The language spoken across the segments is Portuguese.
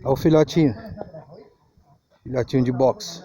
Olha o filhotinho. Filhotinho de boxe.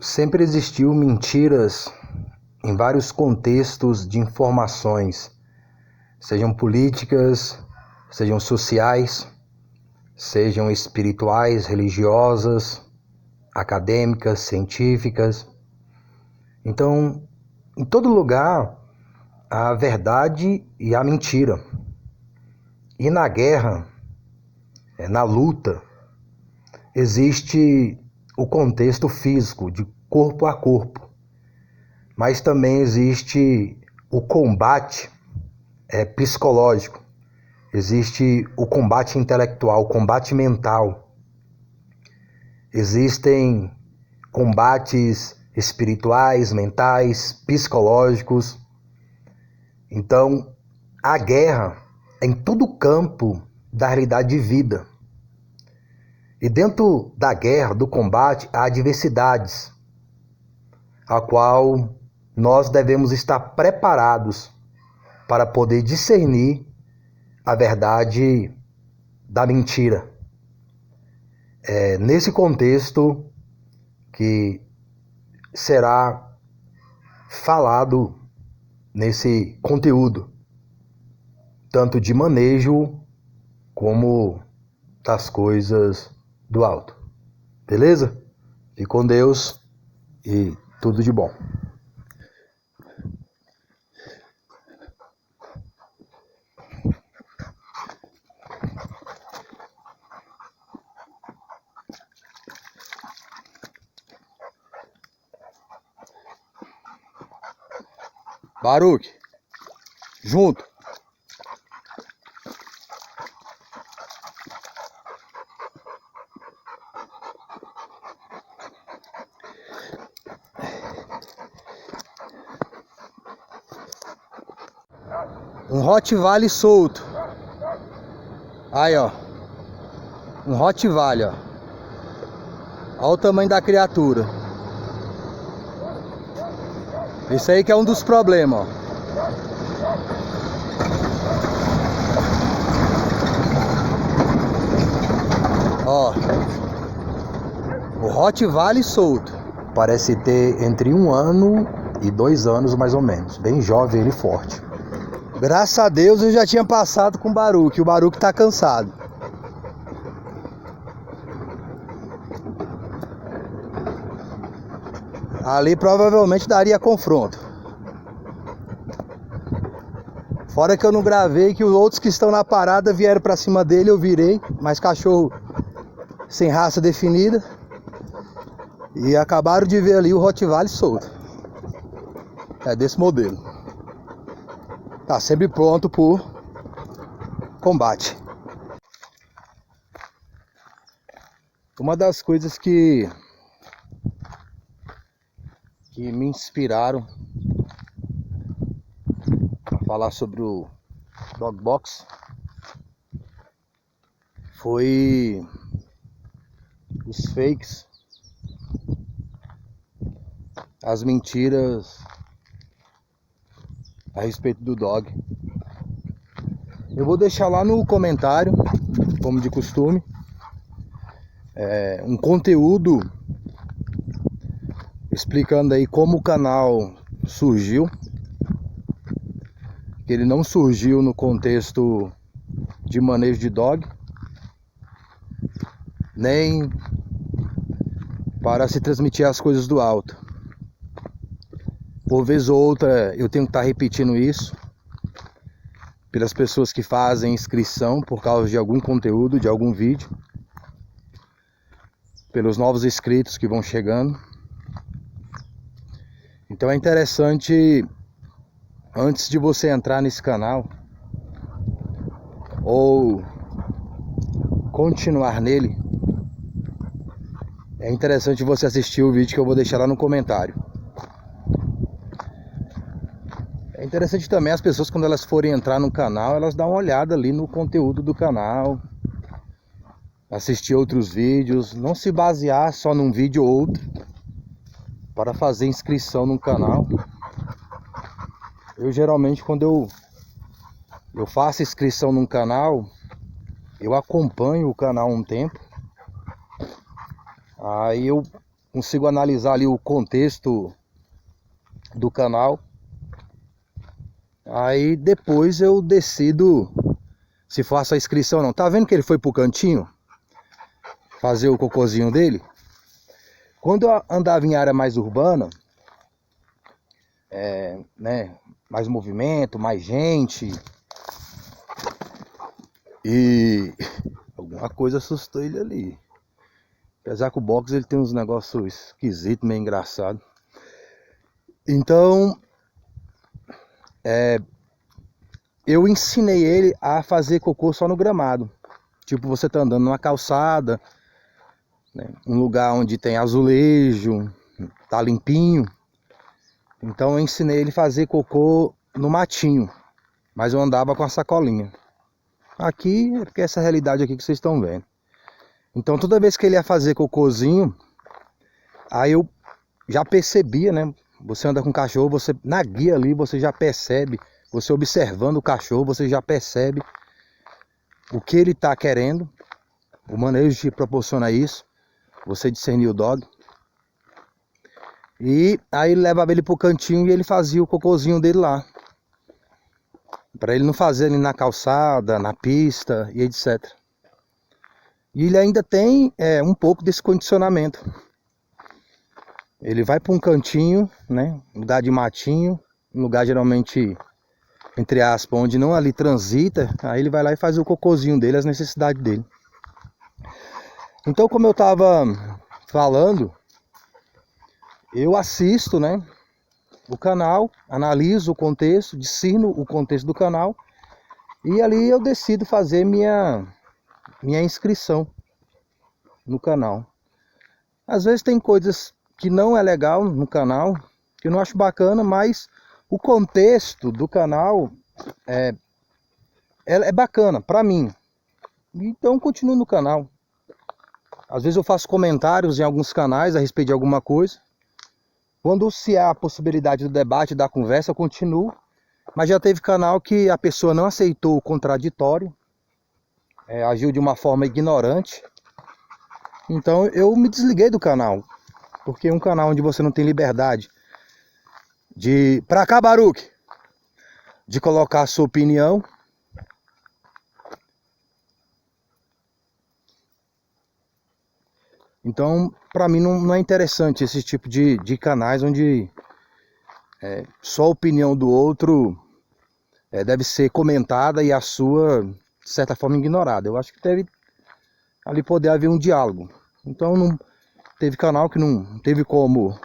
Sempre existiu mentiras em vários contextos de informações, sejam políticas, sejam sociais, sejam espirituais, religiosas, acadêmicas, científicas. Então, em todo lugar, há a verdade e a mentira. E na guerra, na luta, existe o contexto físico, de corpo a corpo, mas também existe o combate psicológico, existe o combate intelectual, o combate mental, existem combates espirituais, mentais, psicológicos. Então, a guerra é em todo o campo da realidade de vida. E dentro da guerra, do combate, há adversidades, a qual nós devemos estar preparados para poder discernir a verdade da mentira. É nesse contexto que será falado nesse conteúdo, tanto de manejo como das coisas do alto. Beleza? Fique com Deus e tudo de bom. Baruque, junto. Um Rottweiler solto. Aí, ó. Um Rottweiler, ó. Olha o tamanho da criatura. Isso aí que é um dos problemas, ó. Ó. O Rottweiler solto. Parece ter entre 1 ano e 2 anos, mais ou menos. Bem jovem, ele forte. Graças a Deus eu já tinha passado com o Baruque. O Baruque tá cansado. Ali provavelmente daria confronto. Fora que eu não gravei, que os outros que estão na parada vieram pra cima dele, eu virei. Mas cachorro sem raça definida. E acabaram de ver ali o Rottweiler solto. É desse modelo. Tá sempre pronto por combate. Uma das coisas que me inspiraram a falar sobre o Dog Box foi os fakes, as mentiras a respeito do dog. Eu vou deixar lá no comentário, como de costume, um conteúdo explicando aí como o canal surgiu. Que ele não surgiu no contexto de manejo de dog, nem para se transmitir as coisas do alto. Por vez ou outra eu tenho que estar repetindo isso pelas pessoas que fazem inscrição por causa de algum conteúdo, de algum vídeo, pelos novos inscritos que vão chegando. Então é interessante, antes de você entrar nesse canal ou continuar nele, é interessante você assistir o vídeo que eu vou deixar lá no comentário. É interessante também as pessoas, quando elas forem entrar no canal, elas dão uma olhada ali no conteúdo do canal, assistir outros vídeos, não se basear só num vídeo ou outro para fazer inscrição no canal. Eu geralmente, quando eu faço inscrição num canal, eu acompanho o canal um tempo, aí eu consigo analisar ali o contexto do canal. Aí depois eu decido se faço a inscrição ou não. Tá vendo que ele foi pro cantinho fazer o cocôzinho dele? Quando eu andava em área mais urbana, né, mais movimento, mais gente, e alguma coisa assustou ele ali. Apesar que o box ele tem uns negócios esquisitos, meio engraçado. Então eu ensinei ele a fazer cocô só no gramado. Tipo, você tá andando numa calçada, né, um lugar onde tem azulejo, tá limpinho. Então eu ensinei ele a fazer cocô no matinho, mas eu andava com a sacolinha. Aqui é porque essa realidade aqui que vocês estão vendo. Então toda vez que ele ia fazer cocôzinho, aí eu já percebia, né? Você anda com o cachorro, você na guia ali você já percebe, você observando o cachorro, você já percebe o que ele está querendo. O manejo te proporciona isso, você discernir o dog. E aí levava ele pro cantinho e ele fazia o cocôzinho dele lá, para ele não fazer ali na calçada, na pista e etc. E ele ainda tem um pouco desse condicionamento. Ele vai para um cantinho, né, um lugar de matinho, um lugar geralmente, entre aspas, onde não ali transita, aí ele vai lá e faz o cocôzinho dele, as necessidades dele. Então, como eu estava falando, eu assisto, né, o canal, analiso o contexto, discerno o contexto do canal, e ali eu decido fazer minha inscrição no canal. Às vezes tem coisas que não é legal no canal, que eu não acho bacana, mas o contexto do canal é bacana para mim. Então eu continuo no canal. Às vezes eu faço comentários em alguns canais a respeito de alguma coisa. Quando se há a possibilidade do debate, da conversa, eu continuo. Mas já teve canal que a pessoa não aceitou o contraditório, agiu de uma forma ignorante. Então eu me desliguei do canal. Porque um canal onde você não tem liberdade de... Pra cá, Baruque! De colocar a sua opinião. Então, para mim não é interessante esse tipo de canais onde só a opinião do outro deve ser comentada e a sua, de certa forma, ignorada. Eu acho que deve ali poder haver um diálogo. Então, não teve canal que não teve como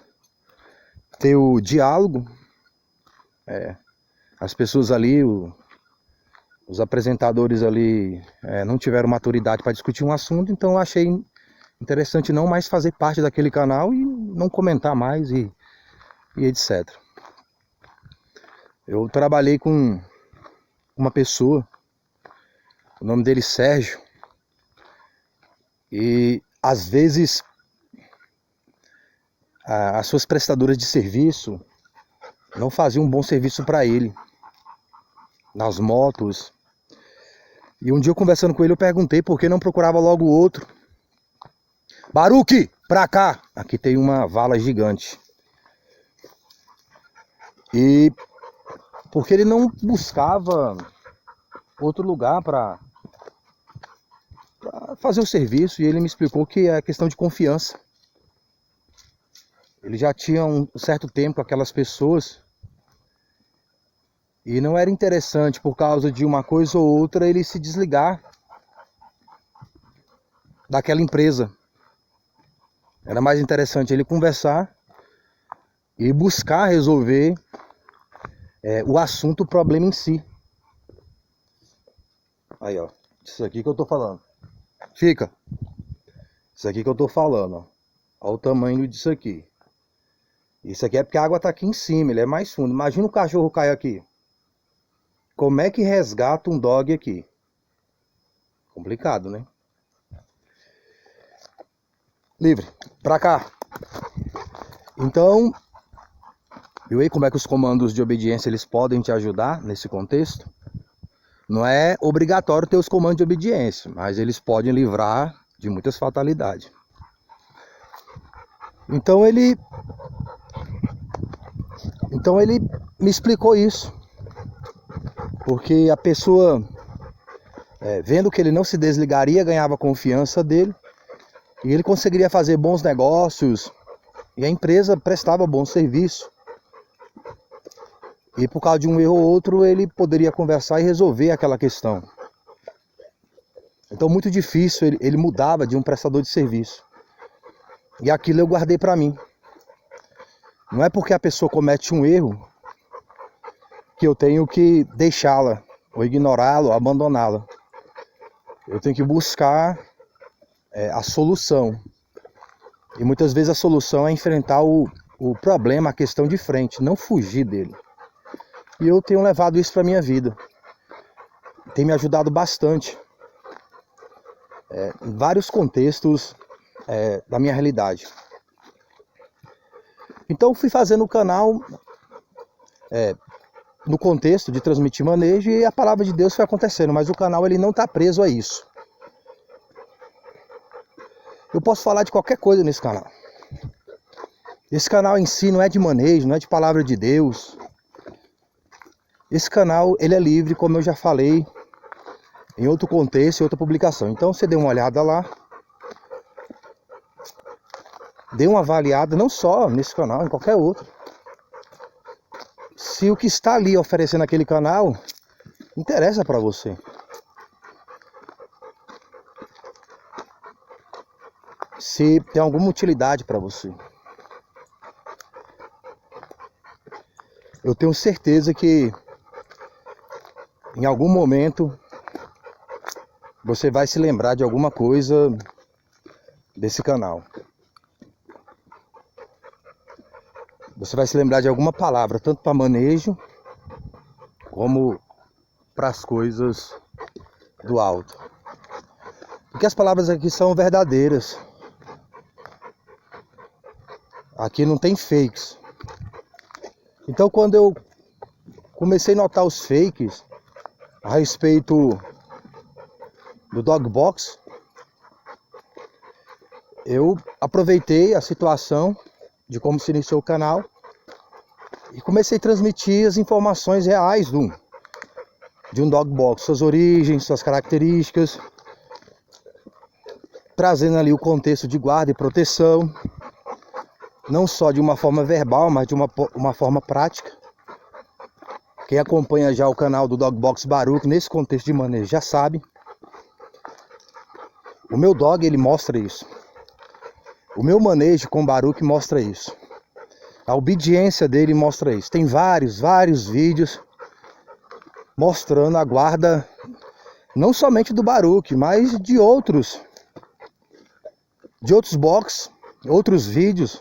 ter o diálogo. As pessoas ali, os apresentadores ali não tiveram maturidade para discutir um assunto, então eu achei interessante não mais fazer parte daquele canal e não comentar mais e etc. Eu trabalhei com uma pessoa, o nome dele é Sérgio, e às vezes as suas prestadoras de serviço não faziam um bom serviço para ele, nas motos. E um dia eu conversando com ele eu perguntei por que não procurava logo outro. Baruque, pra cá! Aqui tem uma vala gigante. E porque ele não buscava outro lugar para fazer o serviço, e ele me explicou que é questão de confiança. Ele já tinha um certo tempo com aquelas pessoas e não era interessante, por causa de uma coisa ou outra, ele se desligar daquela empresa. Era mais interessante ele conversar e buscar resolver o assunto, o problema em si. Aí, ó, isso aqui que eu tô falando. Fica. Isso aqui que eu tô falando, ó. Olha o tamanho disso aqui. Isso aqui é porque a água tá aqui em cima, ele é mais fundo. Imagina o cachorro cair aqui. Como é que resgata um dog aqui? Complicado, né? Livre. Pra cá. Então, viu aí como é que os comandos de obediência eles podem te ajudar nesse contexto? Não é obrigatório ter os comandos de obediência, mas eles podem livrar de muitas fatalidades. Então ele me explicou isso. Porque a pessoa, vendo que ele não se desligaria, ganhava confiança dele. E ele conseguiria fazer bons negócios. E a empresa prestava bom serviço. E por causa de um erro ou outro, ele poderia conversar e resolver aquela questão. Então muito difícil, ele mudava de um prestador de serviço. E aquilo eu guardei para mim. Não é porque a pessoa comete um erro que eu tenho que deixá-la, ou ignorá-la, ou abandoná-la. Eu tenho que buscar a solução. E muitas vezes a solução é enfrentar o problema, a questão de frente, não fugir dele. E eu tenho levado isso para a minha vida. Tem me ajudado bastante. Em vários contextos da minha realidade. Então fui fazendo o canal no contexto de transmitir manejo, e a palavra de Deus foi acontecendo, mas o canal ele não está preso a isso. Eu posso falar de qualquer coisa nesse canal. Esse canal em si não é de manejo, não é de palavra de Deus. Esse canal ele é livre, como eu já falei em outro contexto, em outra publicação. Então você dê uma olhada lá, dê uma avaliada, não só nesse canal, em qualquer outro. Se o que está ali oferecendo aquele canal interessa para você. Se tem alguma utilidade para você. Eu tenho certeza que em algum momento você vai se lembrar de alguma coisa desse canal. Você vai se lembrar de alguma palavra, tanto para manejo como para as coisas do alto. Porque as palavras aqui são verdadeiras. Aqui não tem fakes. Então quando eu comecei a notar os fakes a respeito do Dog Box, eu aproveitei a situação de como se iniciou o canal e comecei a transmitir as informações reais de um Dog Box, suas origens, suas características, trazendo ali o contexto de guarda e proteção, não só de uma forma verbal, mas de uma forma prática. Quem acompanha já o canal do Dog Box Baruch nesse contexto de manejo já sabe. O meu dog, ele mostra isso. O meu manejo com Baruch mostra isso. A obediência dele mostra isso. Tem vários vídeos mostrando a guarda, não somente do Baruch, mas de outros box, outros vídeos.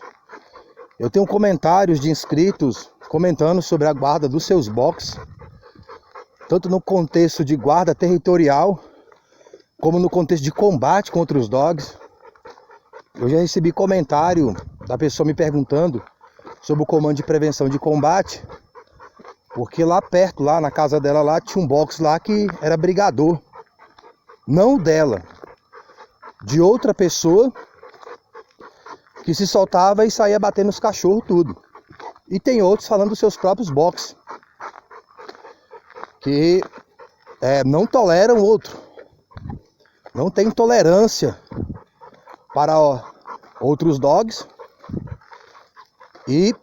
Eu tenho comentários de inscritos comentando sobre a guarda dos seus box, tanto no contexto de guarda territorial, como no contexto de combate contra os dogs. Eu já recebi comentário da pessoa me perguntando sobre o comando de prevenção de combate, porque lá perto, lá na casa dela, lá tinha um box lá que era brigador, não dela, de outra pessoa, que se soltava e saía batendo nos cachorros tudo. E tem outros falando dos seus próprios boxes, que não toleram outro, não tem tolerância para outros dogs, e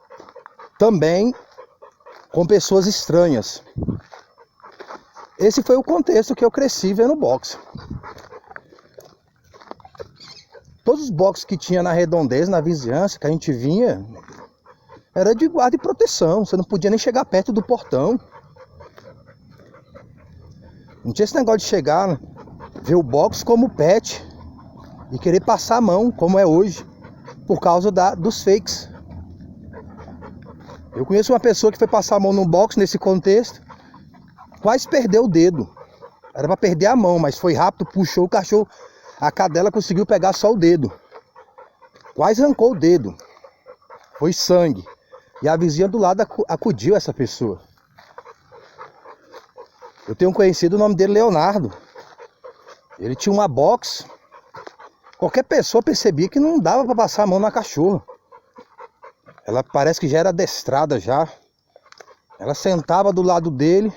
também com pessoas estranhas. Esse foi o contexto que eu cresci vendo boxe. Todos os boxes que tinha na redondeza, na vizinhança, que a gente vinha, era de guarda e proteção. Você não podia nem chegar perto do portão. Não tinha esse negócio de chegar, ver o box como pet e querer passar a mão, como é hoje, por causa dos fakes. Eu conheço uma pessoa que foi passar a mão num box nesse contexto, quase perdeu o dedo. Era para perder a mão, mas foi rápido, puxou o cachorro, a cadela conseguiu pegar só o dedo. Quase arrancou o dedo. Foi sangue. E a vizinha do lado acudiu essa pessoa. Eu tenho conhecido o nome dele, Leonardo. Ele tinha uma box. Qualquer pessoa percebia que não dava para passar a mão na cachorra. Ela parece que já era adestrada já. Ela sentava do lado dele,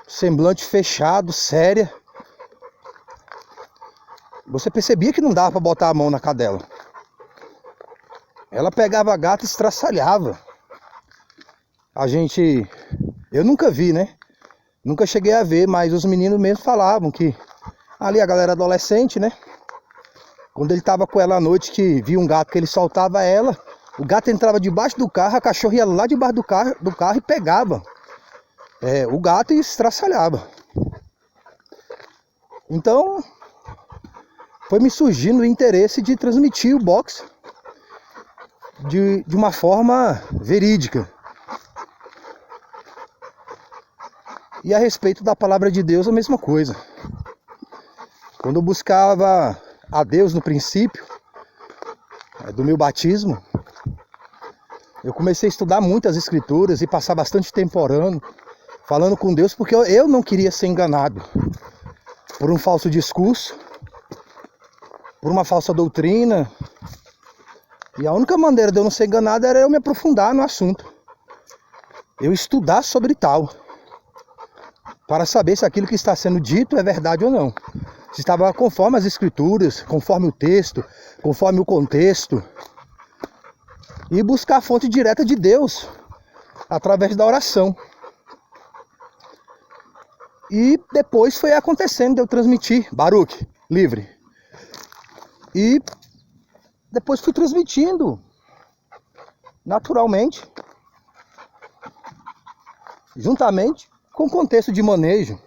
semblante fechado, séria. Você percebia que não dava para botar a mão na cadela. Ela pegava a gata e estraçalhava. Eu nunca vi, né? Nunca cheguei a ver, mas os meninos mesmo falavam que ali a galera adolescente, né? Quando ele tava com ela à noite, que via um gato que ele soltava ela, o gato entrava debaixo do carro, a cachorra ia lá debaixo do carro e pegava o gato e estraçalhava. Então, foi me surgindo o interesse de transmitir o boxe de uma forma verídica. E a respeito da palavra de Deus, a mesma coisa. Quando eu buscava a Deus no princípio do meu batismo, eu comecei a estudar muitas escrituras e passar bastante tempo orando, falando com Deus, porque eu não queria ser enganado por um falso discurso, por uma falsa doutrina. E a única maneira de eu não ser enganado era eu me aprofundar no assunto, eu estudar sobre tal, para saber se aquilo que está sendo dito é verdade ou não, se estava conforme as escrituras, conforme o texto, conforme o contexto. e buscar a fonte direta de Deus através da oração. E depois foi acontecendo de eu transmitir, Baruch, livre. E depois fui transmitindo naturalmente, juntamente com o contexto de manejo,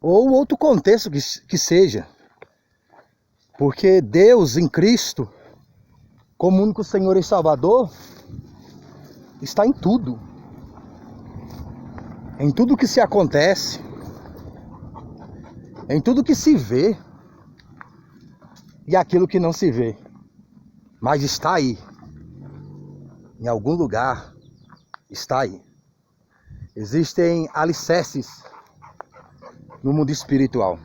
ou outro contexto que seja. Porque Deus em Cristo, como único Senhor e Salvador, está em tudo. Em tudo que se acontece, em tudo que se vê e aquilo que não se vê, mas está aí, em algum lugar está aí. Existem alicerces no mundo espiritual.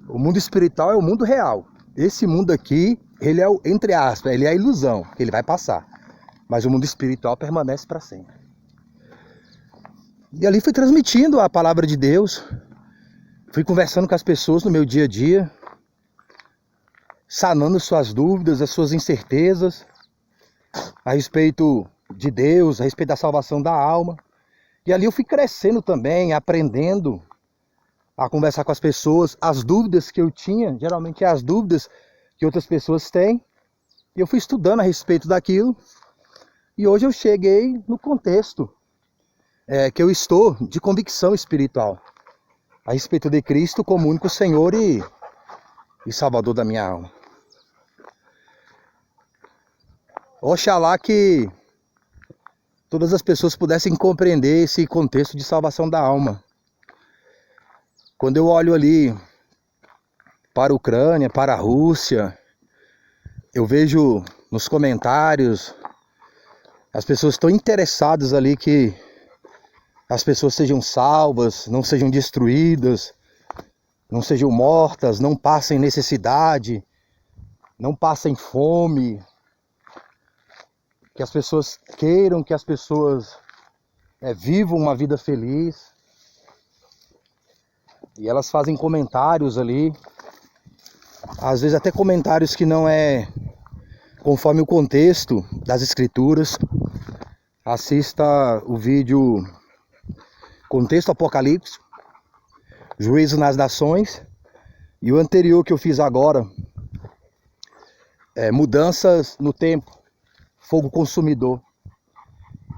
O mundo espiritual é o mundo real. Esse mundo aqui, ele é o, entre aspas, ele é a ilusão, que ele vai passar. Mas o mundo espiritual permanece para sempre. E ali fui transmitindo a palavra de Deus, fui conversando com as pessoas no meu dia a dia, sanando suas dúvidas, as suas incertezas a respeito de Deus, a respeito da salvação da alma. E ali eu fui crescendo também, aprendendo a conversar com as pessoas, as dúvidas que eu tinha, geralmente é as dúvidas que outras pessoas têm, e eu fui estudando a respeito daquilo, e hoje eu cheguei no contexto que eu estou de convicção espiritual, a respeito de Cristo como único Senhor e Salvador da minha alma. Oxalá que todas as pessoas pudessem compreender esse contexto de salvação da alma. Quando eu olho ali para a Ucrânia, para a Rússia, eu vejo nos comentários as pessoas estão interessadas ali que as pessoas sejam salvas, não sejam destruídas, não sejam mortas, não passem necessidade, não passem fome, que as pessoas queiram, que as pessoas vivam uma vida feliz. E elas fazem comentários ali, às vezes até comentários que não é conforme o contexto das escrituras. Assista o vídeo Contexto Apocalíptico, Juízo nas Nações, e o anterior que eu fiz agora, Mudanças no Tempo, Fogo Consumidor.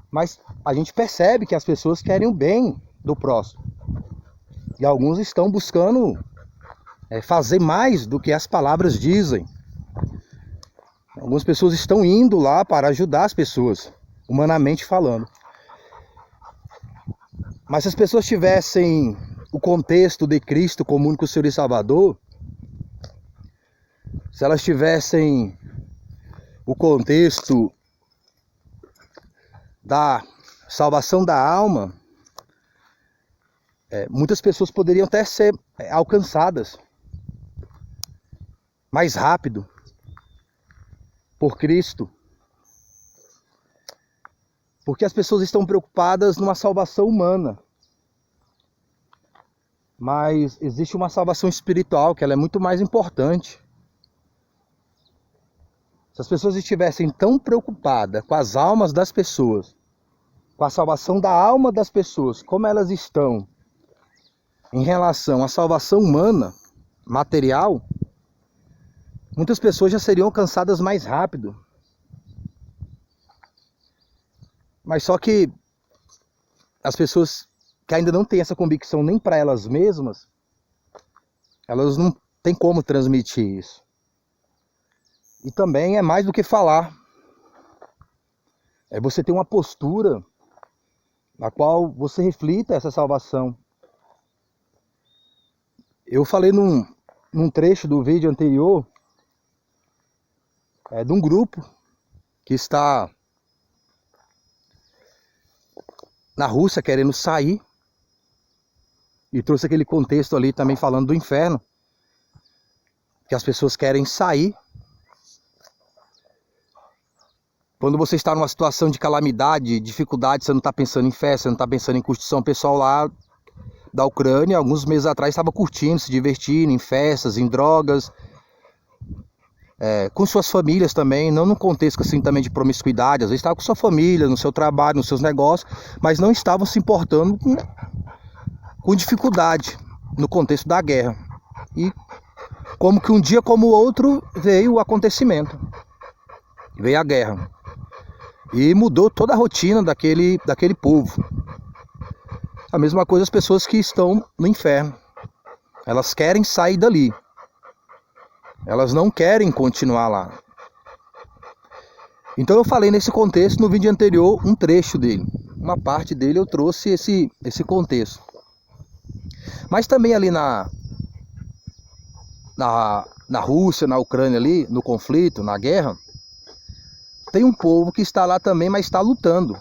Mas a gente percebe que as pessoas querem o bem do próximo. E alguns estão buscando fazer mais do que as palavras dizem. Algumas pessoas estão indo lá para ajudar as pessoas, humanamente falando. Mas se as pessoas tivessem o contexto de Cristo como único Senhor e Salvador, se elas tivessem o contexto da salvação da alma, muitas pessoas poderiam até ser alcançadas mais rápido por Cristo. Porque as pessoas estão preocupadas numa salvação humana. Mas existe uma salvação espiritual, que ela é muito mais importante. Se as pessoas estivessem tão preocupadas com as almas das pessoas, com a salvação da alma das pessoas, como elas estão em relação à salvação humana, material, muitas pessoas já seriam alcançadas mais rápido. Mas só que as pessoas que ainda não têm essa convicção nem para elas mesmas, elas não têm como transmitir isso. E também é mais do que falar. É você ter uma postura na qual você reflita essa salvação. Eu falei num trecho do vídeo anterior, de um grupo que está na Rússia querendo sair, e trouxe aquele contexto ali também falando do inferno, que as pessoas querem sair. Quando você está numa situação de calamidade, dificuldade, você não está pensando em festa, você não está pensando em curtição. O pessoal lá da Ucrânia, alguns meses atrás, estava curtindo, se divertindo em festas, em drogas, com suas famílias também, não num contexto assim também de promiscuidade, às vezes estava com sua família, no seu trabalho, nos seus negócios, mas não estavam se importando com dificuldade no contexto da guerra. E como que um dia como o outro veio o acontecimento, veio a guerra e mudou toda a rotina daquele povo. A mesma coisa as pessoas que estão no inferno, elas querem sair dali, elas não querem continuar lá. Então eu falei nesse contexto no vídeo anterior um trecho dele, uma parte dele eu trouxe esse contexto. Mas também ali na Rússia, na Ucrânia ali, no conflito, na guerra, tem um povo que está lá também, mas está lutando.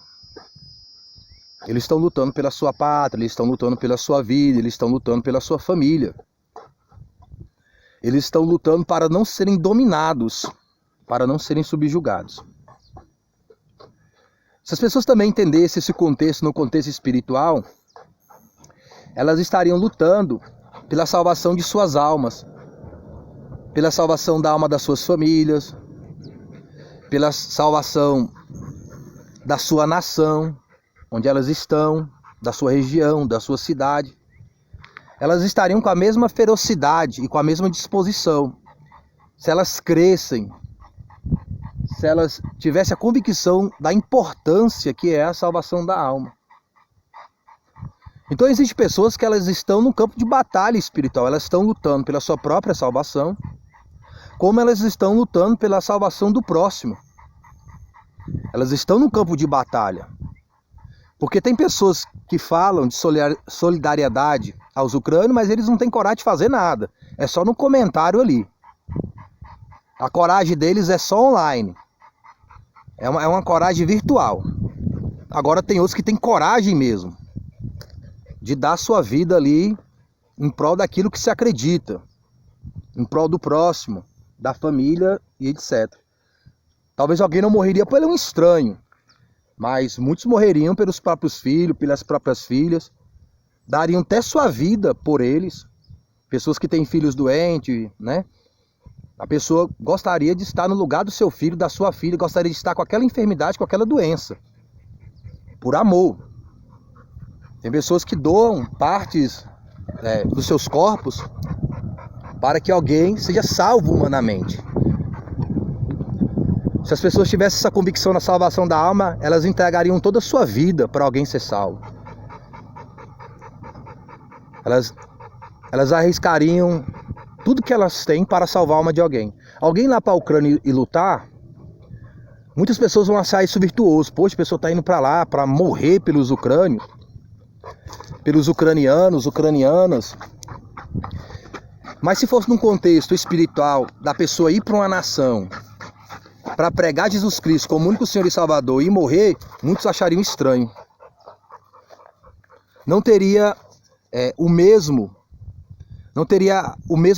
Eles estão lutando pela sua pátria, eles estão lutando pela sua vida, eles estão lutando pela sua família. Eles estão lutando para não serem dominados, para não serem subjugados. Se as pessoas também entendessem esse contexto no contexto espiritual, elas estariam lutando pela salvação de suas almas, pela salvação da alma das suas famílias, pela salvação da sua nação, onde elas estão, da sua região, da sua cidade. Elas estariam com a mesma ferocidade e com a mesma disposição, se elas crescem, se elas tivessem a convicção da importância que é a salvação da alma. Então existem pessoas que elas estão no campo de batalha espiritual, elas estão lutando pela sua própria salvação, como elas estão lutando pela salvação do próximo. Elas estão no campo de batalha. Porque tem pessoas que falam de solidariedade aos ucranianos, mas eles não têm coragem de fazer nada. É só no comentário ali. A coragem deles é só online. É uma coragem virtual. Agora tem outros que têm coragem mesmo de dar sua vida ali em prol daquilo que se acredita, em prol do próximo, da família e etc. Talvez alguém não morreria por um estranho, mas muitos morreriam pelos próprios filhos, pelas próprias filhas, dariam até sua vida por eles. Pessoas que têm filhos doentes, né? A pessoa gostaria de estar no lugar do seu filho, da sua filha, gostaria de estar com aquela enfermidade, com aquela doença, por amor. Tem pessoas que doam partes dos seus corpos para que alguém seja salvo humanamente. Se as pessoas tivessem essa convicção na salvação da alma, elas entregariam toda a sua vida para alguém ser salvo. Elas arriscariam tudo que elas têm para salvar a alma de alguém. Alguém lá para a Ucrânia e lutar, muitas pessoas vão achar isso virtuoso. Poxa, a pessoa está indo para lá para morrer pelos ucranianos, ucranianas. Mas se fosse num contexto espiritual da pessoa ir para uma nação para pregar Jesus Cristo como único Senhor e Salvador e morrer, muitos achariam estranho. Não teria o mesmo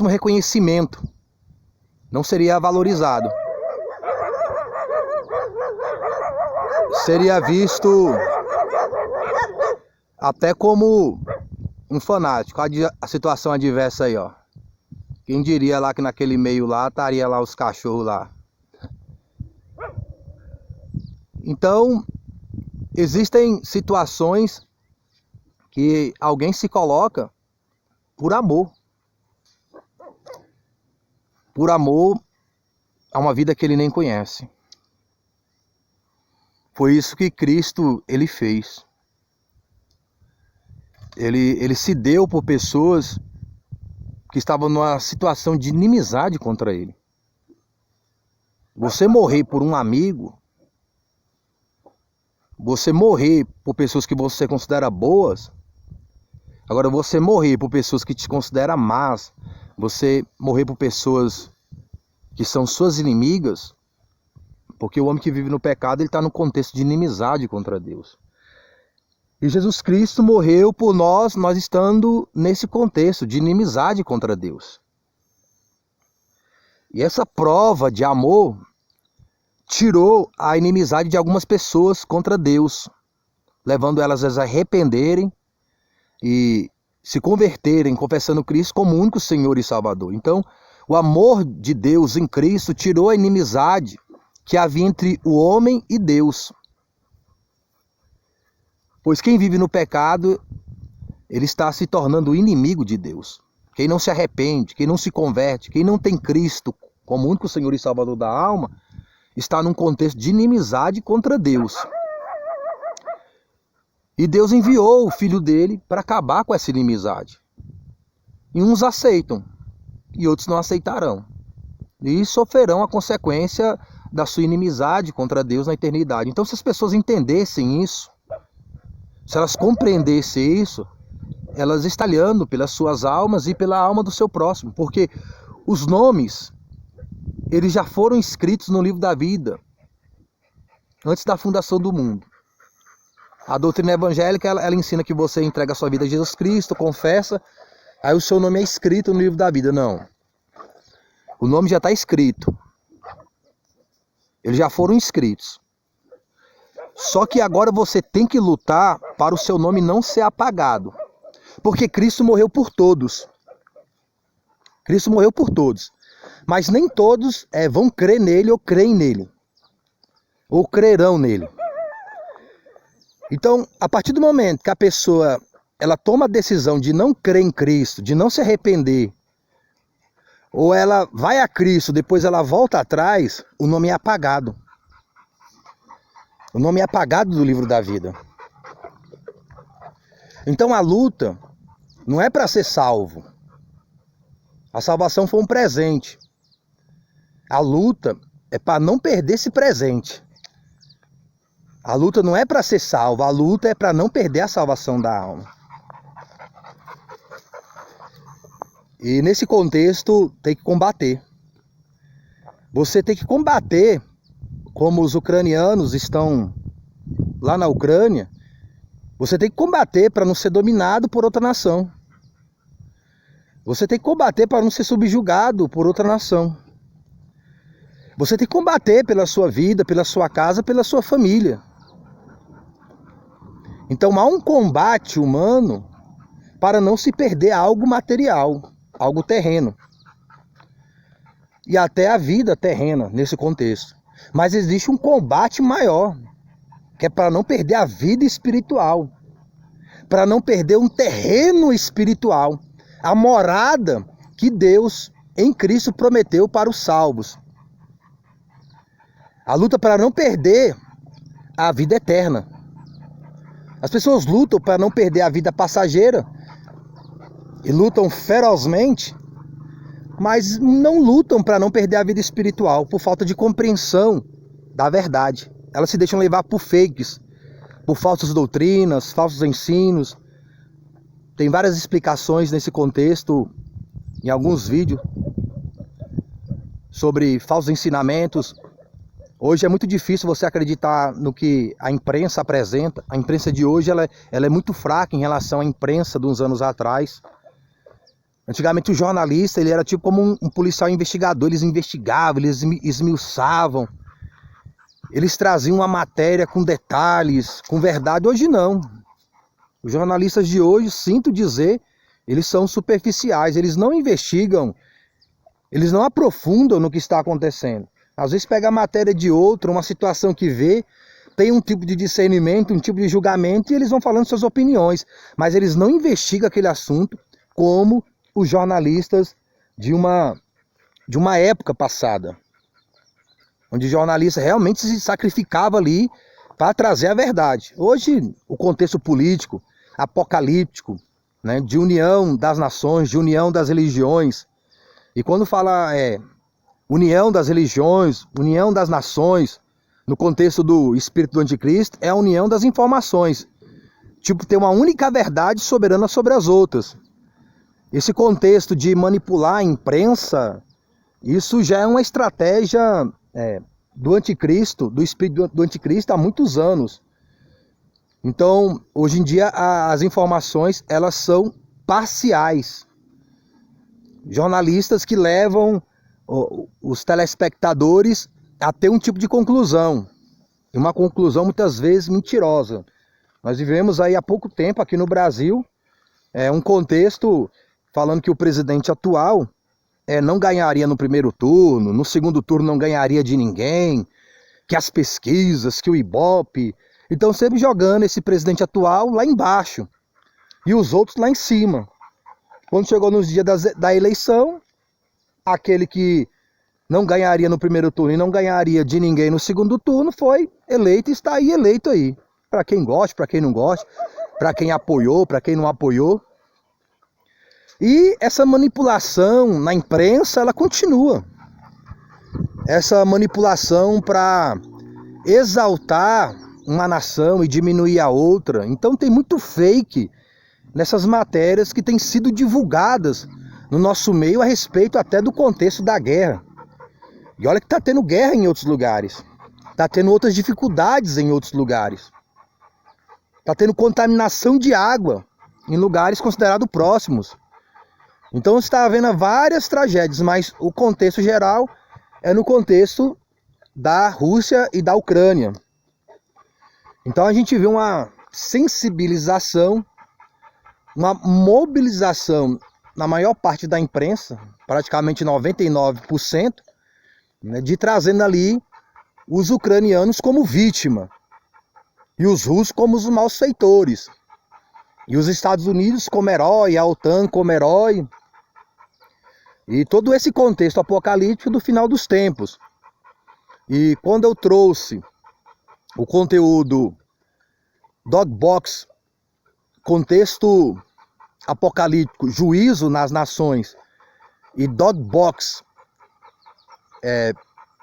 reconhecimento, não seria valorizado. Seria visto até como um fanático. A situação adversa aí, ó. Quem diria lá que naquele meio lá estaria lá os cachorros lá. Então, existem situações que alguém se coloca por amor. Por amor a uma vida que ele nem conhece. Foi isso que Cristo ele fez. Ele se deu por pessoas que estavam numa situação de inimizade contra ele. Você morrer por um amigo, você morrer por pessoas que você considera boas, agora você morrer por pessoas que te consideram más, você morrer por pessoas que são suas inimigas, porque o homem que vive no pecado, ele está no contexto de inimizade contra Deus. E Jesus Cristo morreu por nós estando nesse contexto de inimizade contra Deus. E essa prova de amor tirou a inimizade de algumas pessoas contra Deus, levando elas a se arrependerem e se converterem, confessando Cristo como único Senhor e Salvador. Então, O amor de Deus em Cristo tirou a inimizade que havia entre o homem e Deus. Pois quem vive no pecado, ele está se tornando inimigo de Deus. Quem não se arrepende, quem não se converte, quem não tem Cristo como único Senhor e Salvador da alma, está num contexto de inimizade contra Deus. E Deus enviou o Filho dele para acabar com essa inimizade. E uns aceitam, e outros não aceitarão. E sofrerão a consequência da sua inimizade contra Deus na eternidade. Então, se as pessoas entendessem isso, se elas compreendessem isso, elas estalhando pelas suas almas e pela alma do seu próximo. Porque os nomes, eles já foram escritos no livro da vida, antes da fundação do mundo. A doutrina evangélica, ela ensina que você entrega a sua vida a Jesus Cristo, confessa, aí o seu nome é escrito no livro da vida. Não. O nome já está escrito. Eles já foram escritos. Só que agora você tem que lutar para o seu nome não ser apagado. Porque Cristo morreu por todos. Cristo morreu por todos. Mas nem todos vão crer nele ou creem nele. Ou crerão nele. Então, a partir do momento que a pessoa ela toma a decisão de não crer em Cristo, de não se arrepender, ou ela vai a Cristo, depois ela volta atrás, o nome é apagado. O nome é apagado do livro da vida. Então a luta não é para ser salvo. A salvação foi um presente. A luta é para não perder esse presente. A luta não é para ser salvo, a luta é para não perder a salvação da alma. E nesse contexto tem que combater. Você tem que combater como os ucranianos estão lá na Ucrânia. Você tem que combater para não ser dominado por outra nação. Você tem que combater para não ser subjugado por outra nação. Você tem que combater pela sua vida, pela sua casa, pela sua família. Então há um combate humano para não se perder algo material, algo terreno. E até a vida terrena nesse contexto. Mas existe um combate maior, que é para não perder a vida espiritual. Para não perder um terreno espiritual. A morada que Deus em Cristo prometeu para os salvos. A luta para não perder a vida eterna. As pessoas lutam para não perder a vida passageira e lutam ferozmente, mas não lutam para não perder a vida espiritual por falta de compreensão da verdade. Elas se deixam levar por fakes, por falsas doutrinas, falsos ensinos. Tem várias explicações nesse contexto, em alguns vídeos, sobre falsos ensinamentos. Hoje é muito difícil você acreditar no que a imprensa apresenta. A imprensa de hoje ela é muito fraca em relação à imprensa de uns anos atrás. Antigamente o jornalista ele era tipo como um policial investigador. Eles investigavam, eles esmiuçavam. Eles traziam uma matéria com detalhes, com verdade. Hoje não. Os jornalistas de hoje, sinto dizer, eles são superficiais. Eles não investigam, eles não aprofundam no que está acontecendo. Às vezes pega a matéria de outro, uma situação que vê, tem um tipo de discernimento, um tipo de julgamento e eles vão falando suas opiniões. Mas eles não investigam aquele assunto como os jornalistas de uma época passada. Onde o jornalista realmente se sacrificava ali para trazer a verdade. Hoje o contexto político, apocalíptico, né, de união das nações, de união das religiões. E quando fala união das religiões, união das nações, no contexto do espírito do anticristo, é a união das informações. Tipo, ter uma única verdade soberana sobre as outras. Esse contexto de manipular a imprensa, isso já é uma estratégia do anticristo, do espírito do anticristo há muitos anos. Então, hoje em dia, as informações, elas são parciais. Jornalistas que levam os telespectadores a ter um tipo de conclusão, e uma conclusão muitas vezes mentirosa. Nós vivemos aí há pouco tempo aqui no Brasil um contexto falando que o presidente atual não ganharia no primeiro turno, no segundo turno não ganharia de ninguém, que as pesquisas, que o Ibope. Então sempre jogando esse presidente atual lá embaixo e os outros lá em cima. Quando chegou nos dias da eleição, aquele que não ganharia no primeiro turno e não ganharia de ninguém no segundo turno foi eleito e está aí eleito aí. Para quem gosta, para quem não gosta, para quem apoiou, para quem não apoiou. E essa manipulação na imprensa, ela continua. Essa manipulação para exaltar uma nação e diminuir a outra. Então tem muito fake nessas matérias que têm sido divulgadas no nosso meio a respeito até do contexto da guerra. E olha que está tendo guerra em outros lugares. Está tendo outras dificuldades em outros lugares. Está tendo contaminação de água em lugares considerados próximos. Então está havendo várias tragédias, mas o contexto geral é no contexto da Rússia e da Ucrânia. Então a gente vê uma sensibilização, uma mobilização na maior parte da imprensa, praticamente 99%, né, de trazendo ali os ucranianos como vítima e os russos como os malfeitores. E os Estados Unidos como herói, a OTAN como herói. E todo esse contexto apocalíptico do final dos tempos. E quando eu trouxe o conteúdo Dogbox, contexto apocalíptico, juízo nas nações, e Dogbox,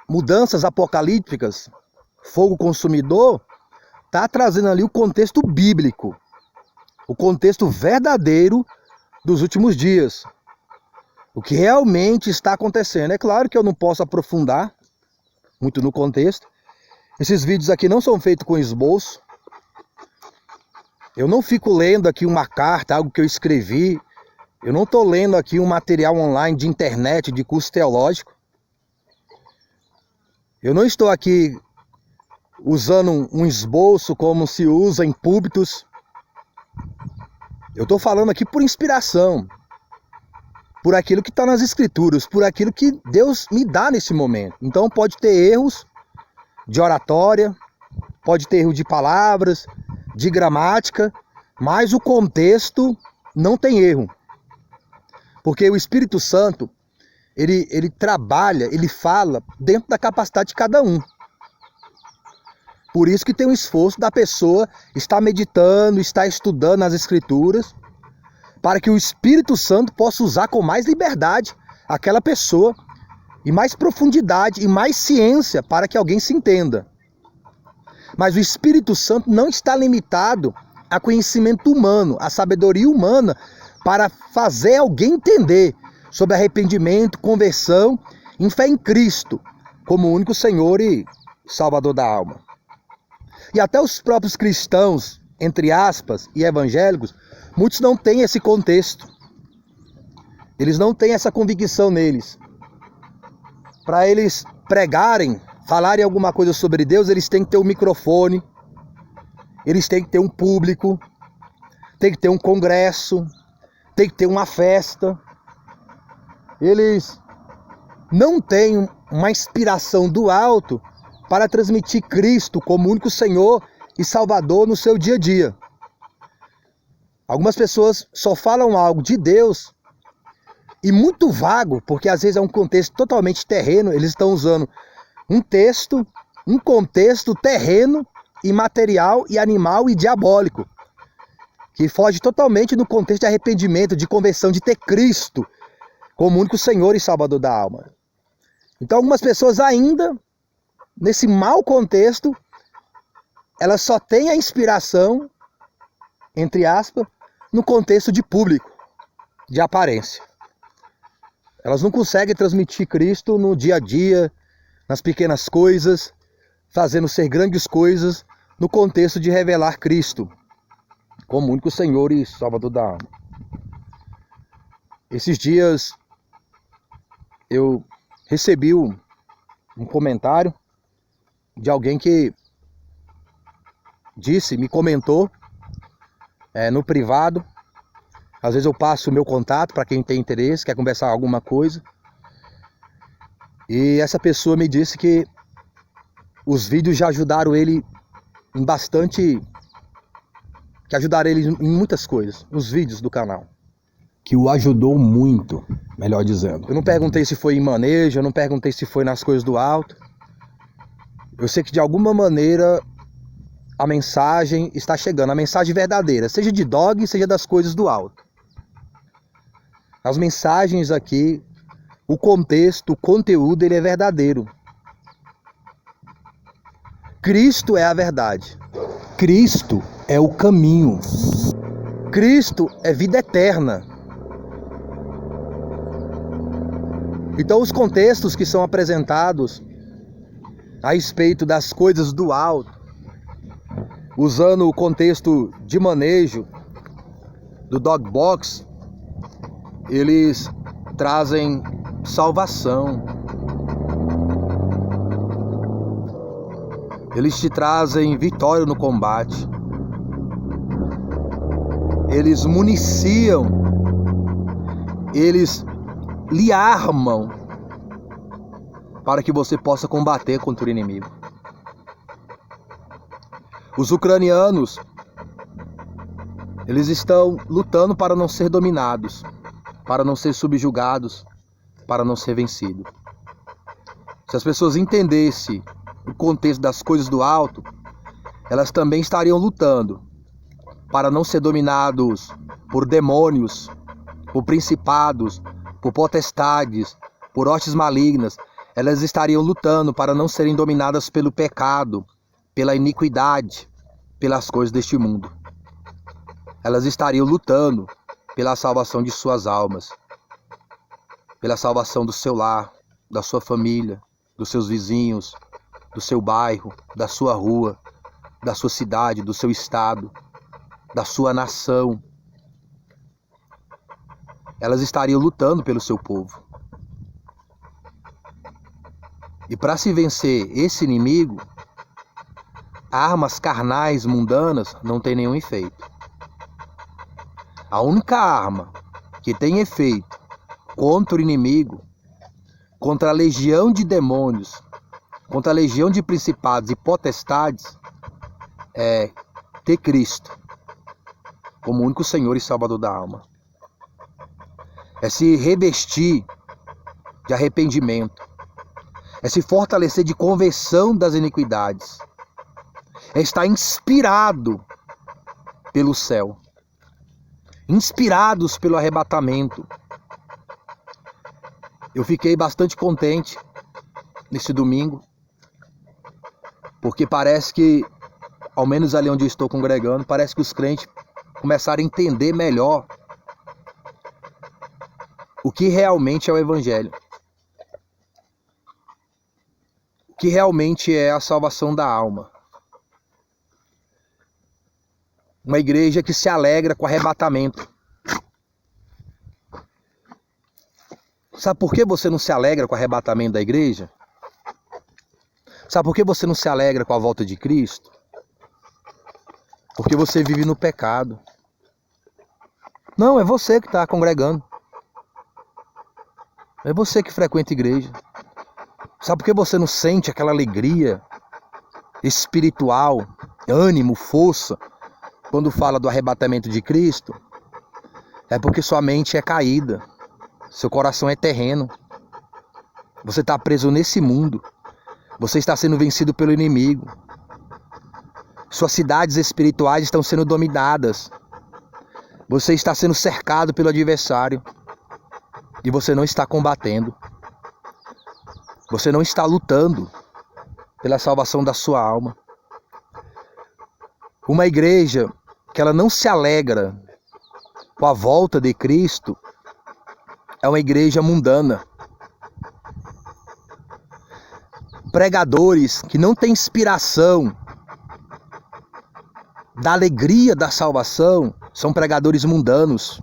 mudanças apocalípticas, fogo consumidor, está trazendo ali o contexto bíblico, o contexto verdadeiro dos últimos dias. O que realmente está acontecendo. É claro que eu não posso aprofundar muito no contexto. Esses vídeos aqui não são feitos com esboço. Eu não fico lendo aqui uma carta, algo que eu escrevi. Eu não estou lendo aqui um material online de internet, de curso teológico. Eu não estou aqui usando um esboço como se usa em púlpitos. Eu estou falando aqui por inspiração. Por aquilo que está nas escrituras, por aquilo que Deus me dá nesse momento. Então pode ter erros de oratória, pode ter erro de palavras, de gramática, mas o contexto não tem erro. Porque o Espírito Santo, ele trabalha, ele fala dentro da capacidade de cada um. Por isso que tem um esforço da pessoa estar meditando, estar estudando as escrituras, para que o Espírito Santo possa usar com mais liberdade aquela pessoa, e mais profundidade, e mais ciência, para que alguém se entenda. Mas o Espírito Santo não está limitado a conhecimento humano, a sabedoria humana, para fazer alguém entender sobre arrependimento, conversão, em fé em Cristo, como o único Senhor e Salvador da alma. E até os próprios cristãos, entre aspas, e evangélicos, muitos não têm esse contexto. Eles não têm essa convicção neles. Para eles pregarem, falarem alguma coisa sobre Deus, eles têm que ter um microfone, eles têm que ter um público, tem que ter um congresso, tem que ter uma festa. Eles não têm uma inspiração do alto para transmitir Cristo como único Senhor e Salvador no seu dia a dia. Algumas pessoas só falam algo de Deus e muito vago, porque às vezes é um contexto totalmente terreno. Eles estão usando um texto, um contexto terreno e material e animal e diabólico, que foge totalmente do contexto de arrependimento, de conversão, de ter Cristo como único Senhor e Salvador da alma. Então algumas pessoas ainda, nesse mau contexto, elas só têm a inspiração, entre aspas, no contexto de público, de aparência. Elas não conseguem transmitir Cristo no dia a dia, nas pequenas coisas, fazendo ser grandes coisas, no contexto de revelar Cristo como único Senhor e Salvador da alma. Esses dias eu recebi um comentário de alguém que me comentou no privado. Às vezes eu passo o meu contato para quem tem interesse, quer conversar alguma coisa. E essa pessoa me disse que os vídeos já ajudaram ele em bastante... que ajudaram ele em muitas coisas, os vídeos do canal. Que o ajudou muito, melhor dizendo. Eu não perguntei se foi em manejo, eu não perguntei se foi nas coisas do alto. Eu sei que de alguma maneira a mensagem está chegando, a mensagem verdadeira, seja de dog, seja das coisas do alto. As mensagens aqui, o contexto, o conteúdo, ele é verdadeiro. Cristo é a verdade. Cristo é o caminho. Cristo é vida eterna. Então os contextos que são apresentados a respeito das coisas do alto, usando o contexto de manejo do Dog Box, eles trazem salvação. Eles te trazem vitória no combate. Eles municiam. Eles lhe armam para que você possa combater contra o inimigo. Os ucranianos, eles estão lutando para não ser dominados, para não ser subjugados, para não ser vencidos. Se as pessoas entendessem o contexto das coisas do alto, elas também estariam lutando para não ser dominados por demônios, por principados, por potestades, por hostes malignas. Elas estariam lutando para não serem dominadas pelo pecado, pela iniquidade, pelas coisas deste mundo. Elas estariam lutando pela salvação de suas almas, pela salvação do seu lar, da sua família, dos seus vizinhos, do seu bairro, da sua rua, da sua cidade, do seu estado, da sua nação. Elas estariam lutando pelo seu povo. E para se vencer esse inimigo, armas carnais mundanas não tem nenhum efeito. A única arma que tem efeito contra o inimigo, contra a legião de demônios, contra a legião de principados e potestades, é ter Cristo como único Senhor e Salvador da alma. É se revestir de arrependimento. É se fortalecer de conversão das iniquidades. É estar inspirado pelo céu. Inspirados pelo arrebatamento. Eu fiquei bastante contente nesse domingo, porque parece que, ao menos ali onde eu estou congregando, parece que os crentes começaram a entender melhor o que realmente é o Evangelho. O que realmente é a salvação da alma. Uma igreja que se alegra com o arrebatamento. Sabe por que você não se alegra com o arrebatamento da igreja? Sabe por que você não se alegra com a volta de Cristo? Porque você vive no pecado. Não, é você que está congregando. É você que frequenta a igreja. Sabe por que você não sente aquela alegria espiritual, ânimo, força, quando fala do arrebatamento de Cristo? É porque sua mente é caída. Seu coração é terreno. Você está preso nesse mundo. Você está sendo vencido pelo inimigo. Suas cidades espirituais estão sendo dominadas. Você está sendo cercado pelo adversário. E você não está combatendo. Você não está lutando pela salvação da sua alma. Uma igreja que ela não se alegra com a volta de Cristo é uma igreja mundana. Pregadores que não têm inspiração da alegria da salvação são pregadores mundanos,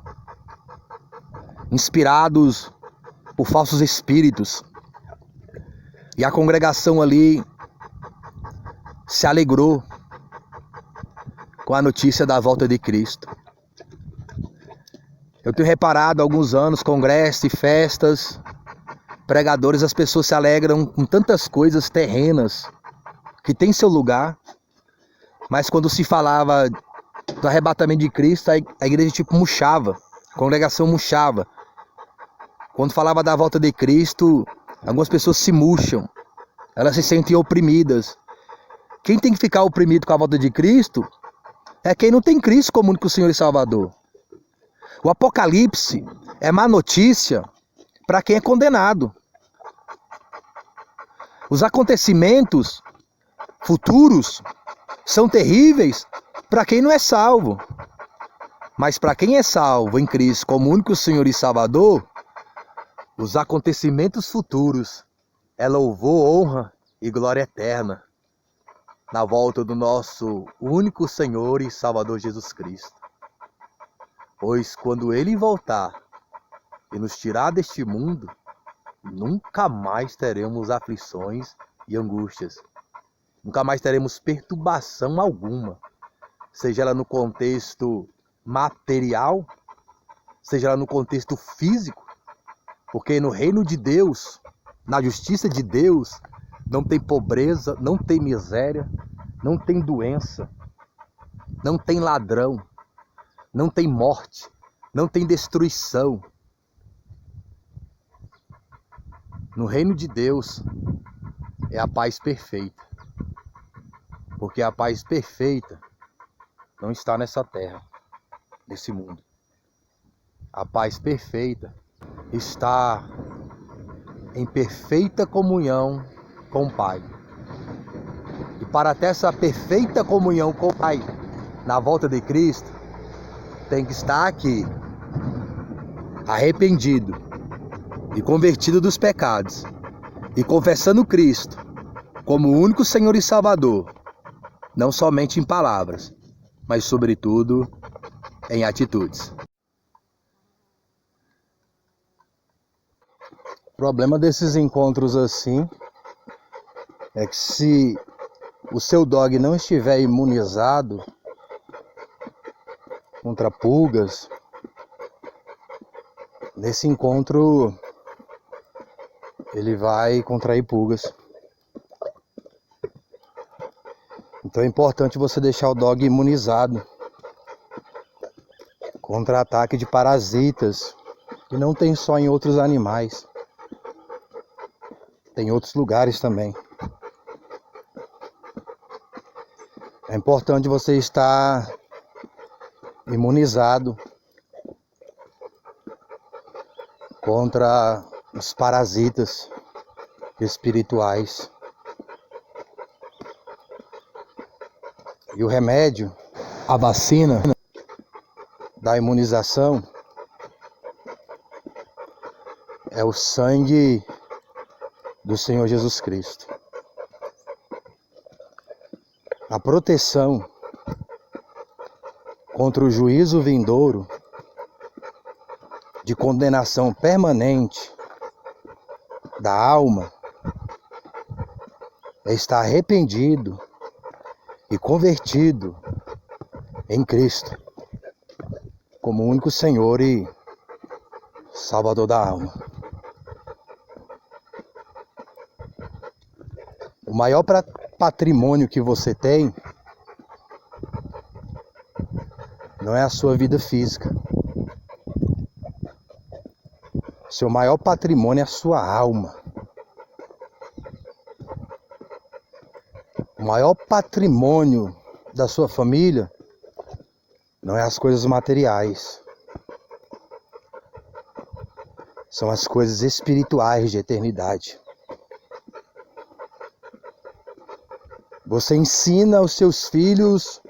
inspirados por falsos espíritos. E a congregação ali se alegrou com a notícia da volta de Cristo. Eu tenho reparado há alguns anos congressos e festas pregadores, as pessoas se alegram com tantas coisas terrenas que tem seu lugar, mas quando se falava do arrebatamento de Cristo, a igreja tipo murchava, a congregação murchava. Quando falava da volta de Cristo, algumas pessoas se murcham, elas se sentem oprimidas. Quem tem que ficar oprimido com a volta de Cristo é quem não tem Cristo como único Senhor e Salvador. O Apocalipse é má notícia para quem é condenado. Os acontecimentos futuros são terríveis para quem não é salvo. Mas para quem é salvo em Cristo como único Senhor e Salvador, os acontecimentos futuros é louvor, honra e glória eterna na volta do nosso único Senhor e Salvador Jesus Cristo. Pois quando Ele voltar e nos tirar deste mundo, nunca mais teremos aflições e angústias. Nunca mais teremos perturbação alguma, seja ela no contexto material, seja ela no contexto físico, porque no reino de Deus, na justiça de Deus, não tem pobreza, não tem miséria, não tem doença, não tem ladrão, não tem morte, não tem destruição. No reino de Deus é a paz perfeita, porque a paz perfeita não está nessa terra, nesse mundo. A paz perfeita está em perfeita comunhão com o Pai. E para ter essa perfeita comunhão com o Pai, na volta de Cristo, tem que estar aqui, arrependido e convertido dos pecados, e confessando Cristo como o único Senhor e Salvador, não somente em palavras, mas sobretudo em atitudes. O problema desses encontros assim é que se o seu dog não estiver imunizado contra pulgas, nesse encontro ele vai contrair pulgas. Então é importante você deixar o dog imunizado contra ataque de parasitas, que não tem só em outros animais, tem em outros lugares também. É importante você estar imunizado contra os parasitas espirituais. E o remédio, a vacina da imunização, é o sangue do Senhor Jesus Cristo. A proteção contra o juízo vindouro de condenação permanente da alma é estar arrependido e convertido em Cristo como o único Senhor e Salvador da alma. O maior patrimônio que você tem não é a sua vida física. Seu maior patrimônio é a sua alma. O maior patrimônio da sua família não é as coisas materiais. São as coisas espirituais de eternidade. Você ensina aos seus filhos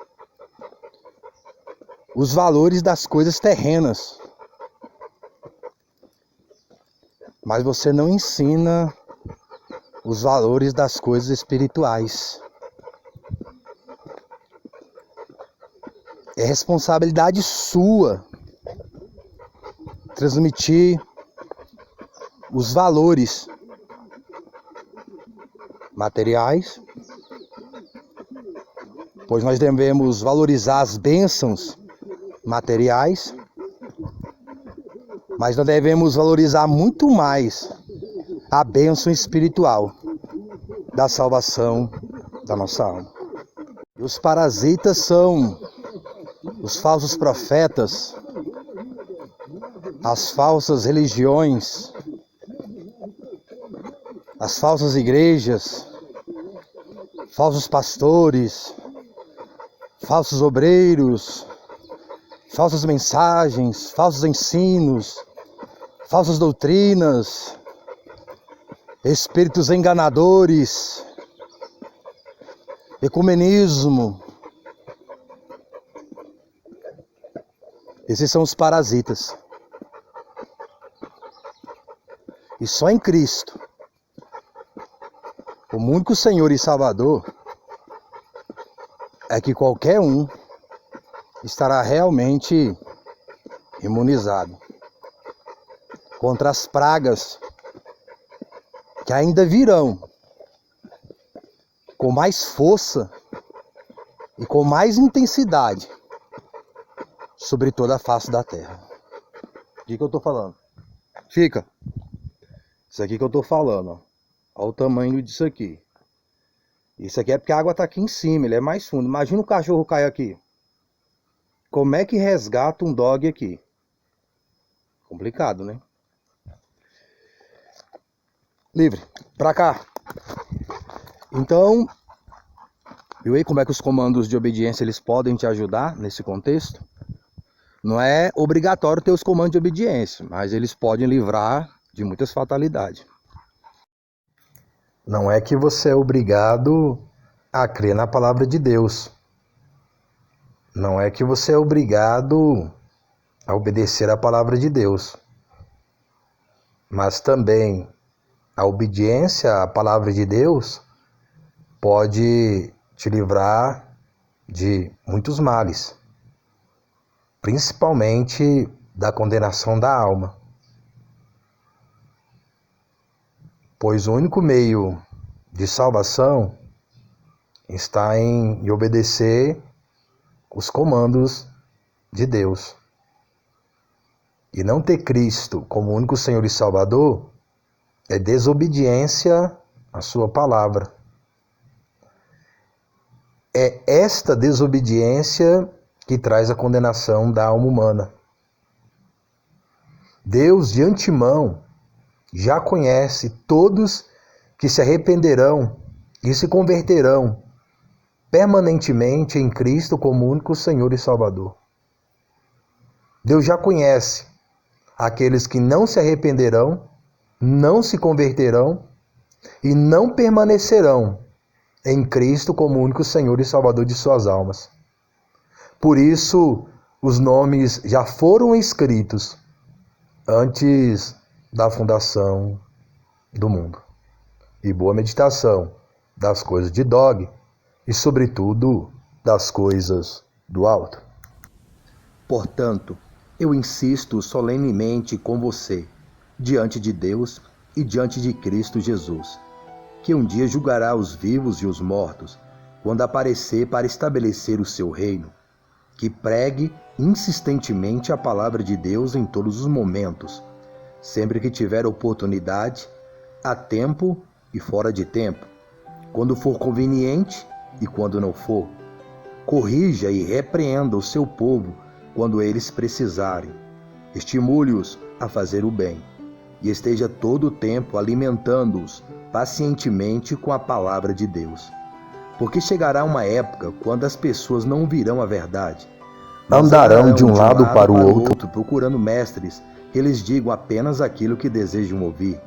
os valores das coisas terrenas, mas você não ensina os valores das coisas espirituais. É responsabilidade sua transmitir os valores materiais, pois nós devemos valorizar as bênçãos materiais, mas nós devemos valorizar muito mais a bênção espiritual da salvação da nossa alma. E os parasitas são os falsos profetas, as falsas religiões, as falsas igrejas, falsos pastores, falsos obreiros, falsas mensagens, falsos ensinos, falsas doutrinas, espíritos enganadores, ecumenismo. Esses são os parasitas. E só em Cristo, o único Senhor e Salvador, é que qualquer um estará realmente imunizado contra as pragas que ainda virão com mais força e com mais intensidade sobre toda a face da terra. O que eu estou falando? Fica. Isso aqui que eu estou falando, ó. Olha o tamanho disso aqui. Isso aqui é porque a água está aqui em cima, ele é mais fundo. Imagina o cachorro cair aqui. Como é que resgata um dog aqui? Complicado, né? Livre. Pra cá. Então, viu aí como é que os comandos de obediência eles podem te ajudar nesse contexto? Não é obrigatório ter os comandos de obediência, mas eles podem livrar de muitas fatalidades. Não é que você é obrigado a crer na palavra de Deus. Não é que você é obrigado a obedecer à palavra de Deus. Mas também a obediência à palavra de Deus pode te livrar de muitos males, principalmente da condenação da alma. Pois o único meio de salvação está em obedecer os comandos de Deus. E não ter Cristo como único Senhor e Salvador é desobediência à sua palavra. É esta desobediência que traz a condenação da alma humana. Deus, de antemão, já conhece todos que se arrependerão e se converterão permanentemente em Cristo como único Senhor e Salvador. Deus já conhece aqueles que não se arrependerão, não se converterão e não permanecerão em Cristo como único Senhor e Salvador de suas almas. Por isso, os nomes já foram escritos antes da fundação do mundo. E boa meditação das coisas de dog e, sobretudo, das coisas do alto. Portanto, eu insisto solenemente com você, diante de Deus e diante de Cristo Jesus, que um dia julgará os vivos e os mortos, quando aparecer para estabelecer o seu reino, que pregue insistentemente a palavra de Deus em todos os momentos, sempre que tiver oportunidade, a tempo e fora de tempo, quando for conveniente e quando não for. Corrija e repreenda o seu povo quando eles precisarem. Estimule-os a fazer o bem e esteja todo o tempo alimentando-os pacientemente com a palavra de Deus. Porque chegará uma época quando as pessoas não ouvirão a verdade. Andarão de um lado para o outro, procurando mestres que lhes digam apenas aquilo que desejam ouvir.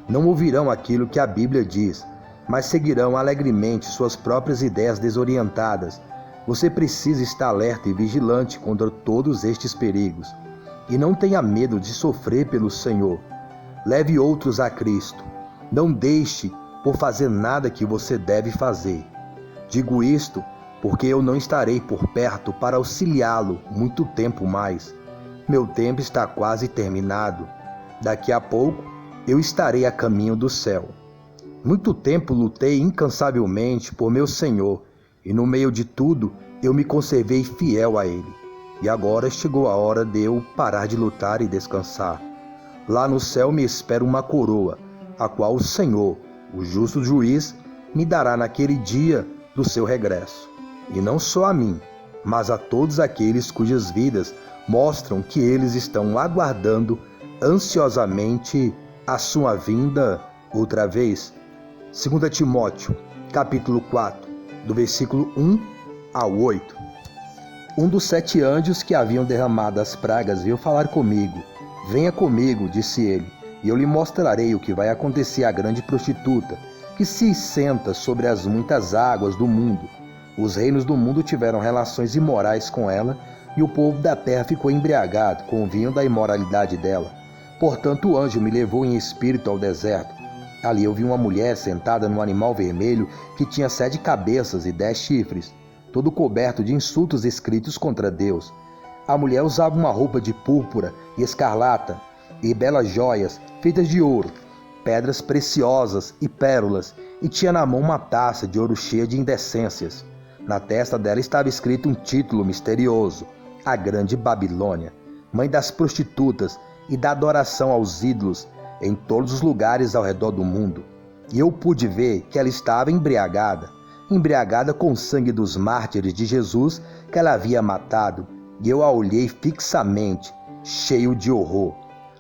Não ouvirão aquilo que a Bíblia diz, mas seguirão alegremente suas próprias ideias desorientadas. Você precisa estar alerta e vigilante contra todos estes perigos. E não tenha medo de sofrer pelo Senhor. Leve outros a Cristo. Não deixe por fazer nada que você deve fazer. Digo isto porque eu não estarei por perto para auxiliá-lo muito tempo mais. Meu tempo está quase terminado. Daqui a pouco eu estarei a caminho do céu. Muito tempo lutei incansavelmente por meu Senhor, e no meio de tudo eu me conservei fiel a Ele. E agora chegou a hora de eu parar de lutar e descansar. Lá no céu me espera uma coroa, a qual o Senhor, o justo juiz, me dará naquele dia do seu regresso. E não só a mim, mas a todos aqueles cujas vidas mostram que eles estão aguardando ansiosamente a sua vinda outra vez. 2 Timóteo, capítulo 4, do versículo 1 ao 8. Um dos 7 anjos que haviam derramado as pragas veio falar comigo. Venha comigo, disse ele, e eu lhe mostrarei o que vai acontecer à grande prostituta, que se senta sobre as muitas águas do mundo. Os reinos do mundo tiveram relações imorais com ela, e o povo da terra ficou embriagado com o vinho da imoralidade dela. Portanto, o anjo me levou em espírito ao deserto. Ali eu vi uma mulher sentada num animal vermelho que tinha 7 cabeças e 10 chifres, todo coberto de insultos escritos contra Deus. A mulher usava uma roupa de púrpura e escarlata, e belas joias feitas de ouro, pedras preciosas e pérolas, e tinha na mão uma taça de ouro cheia de indecências. Na testa dela estava escrito um título misterioso: a Grande Babilônia, mãe das prostitutas e da adoração aos ídolos em todos os lugares ao redor do mundo. E eu pude ver que ela estava embriagada com o sangue dos mártires de Jesus que ela havia matado. E eu a olhei fixamente, cheio de horror.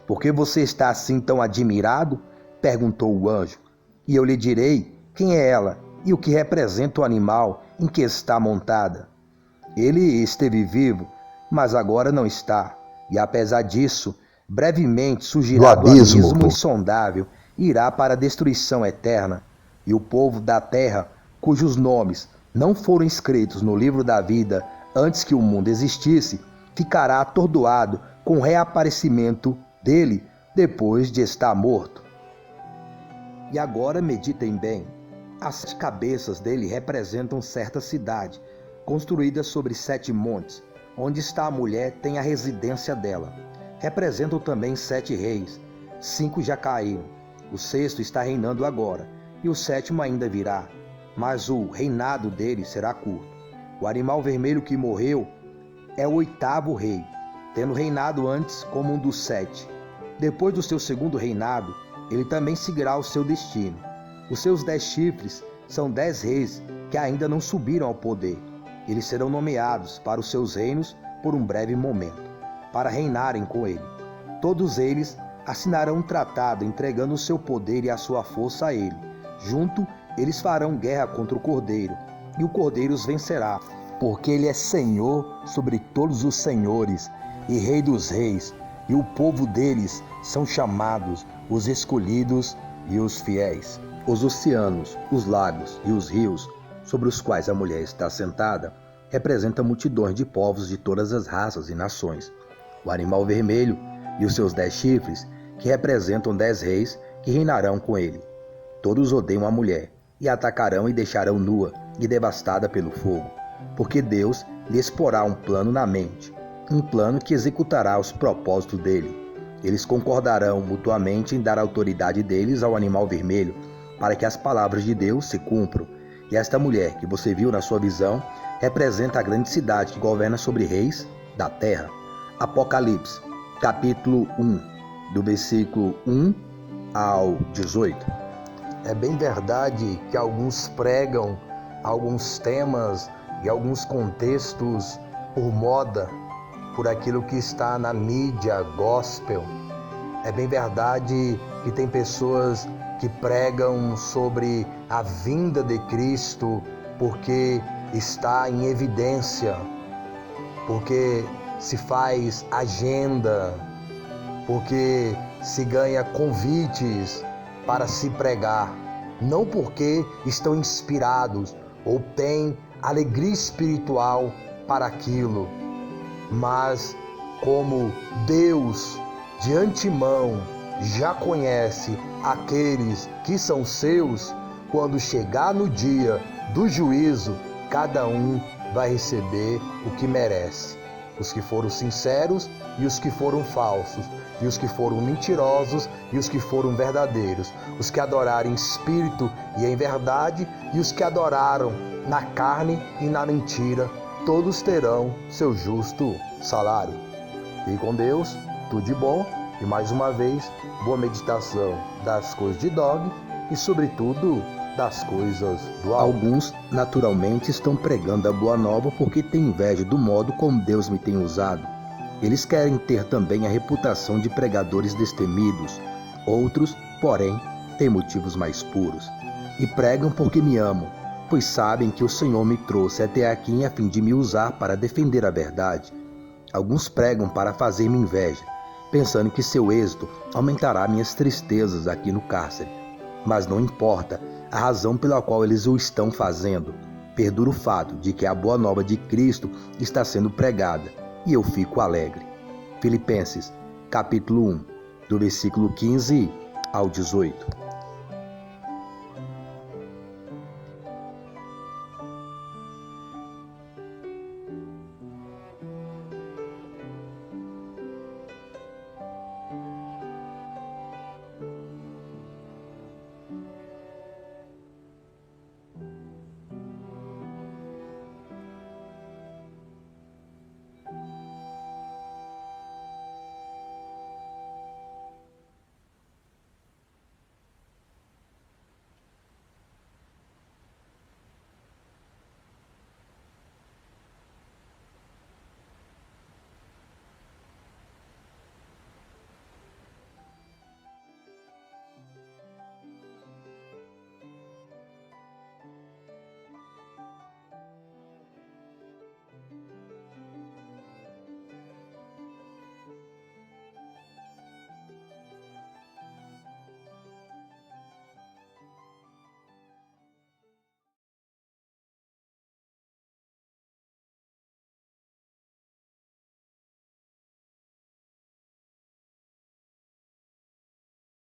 Por que você está assim tão admirado? Perguntou o anjo. E eu lhe direi quem é ela e o que representa o animal em que está montada. Ele esteve vivo, mas agora não está. E apesar disso, brevemente surgirá do abismo insondável e irá para a destruição eterna. E o povo da terra, cujos nomes não foram escritos no livro da vida antes que o mundo existisse, ficará atordoado com o reaparecimento dele depois de estar morto. E agora meditem bem. As cabeças dele representam certa cidade, construída sobre 7 montes. Onde está a mulher tem a residência dela. Representam também 7 reis. 5 já caíram. O 6º está reinando agora, e o 7º ainda virá. Mas o reinado dele será curto. O animal vermelho que morreu é o 8º rei, tendo reinado antes como um dos 7. Depois do seu 2º reinado, ele também seguirá o seu destino. Os seus 10 chifres são 10 reis que ainda não subiram ao poder. Eles serão nomeados para os seus reinos por um breve momento, para reinarem com ele. Todos eles assinarão um tratado entregando o seu poder e a sua força a ele. Junto, eles farão guerra contra o Cordeiro, e o Cordeiro os vencerá, porque ele é Senhor sobre todos os senhores e Rei dos reis, e o povo deles são chamados os escolhidos e os fiéis. Os oceanos, os lagos e os rios, sobre os quais a mulher está sentada, representam multidões de povos de todas as raças e nações. O animal vermelho e os seus 10 chifres, que representam 10 reis que reinarão com ele. Todos odeiam a mulher, e a atacarão e deixarão nua e devastada pelo fogo, porque Deus lhes porá um plano na mente, um plano que executará os propósitos dele. Eles concordarão mutuamente em dar a autoridade deles ao animal vermelho, para que as palavras de Deus se cumpram. E esta mulher que você viu na sua visão representa a grande cidade que governa sobre reis da terra. Apocalipse, capítulo 1, do versículo 1 ao 18. É bem verdade que alguns pregam alguns temas e alguns contextos por moda, por aquilo que está na mídia gospel. É bem verdade que tem pessoas que pregam sobre a vinda de Cristo porque está em evidência, porque se faz agenda, porque se ganha convites para se pregar, não porque estão inspirados ou têm alegria espiritual para aquilo, mas como Deus de antemão já conhece aqueles que são seus, quando chegar no dia do juízo, cada um vai receber o que merece. Os que foram sinceros e os que foram falsos, e os que foram mentirosos e os que foram verdadeiros, os que adoraram em espírito e em verdade e os que adoraram na carne e na mentira, todos terão seu justo salário. Fique com Deus, tudo de bom E mais uma vez, boa meditação das coisas de Dog e, sobretudo, das coisas do alto. Alguns, naturalmente, estão pregando a boa nova porque têm inveja do modo como Deus me tem usado. Eles querem ter também a reputação de pregadores destemidos. Outros, porém, têm motivos mais puros. E pregam porque me amam, pois sabem que o Senhor me trouxe até aqui a fim de me usar para defender a verdade. Alguns pregam para fazer-me inveja, pensando que seu êxito aumentará minhas tristezas aqui no cárcere. Mas não importa a razão pela qual eles o estão fazendo. Perdura o fato de que a boa nova de Cristo está sendo pregada, e eu fico alegre. Filipenses, capítulo 1, do versículo 15 ao 18.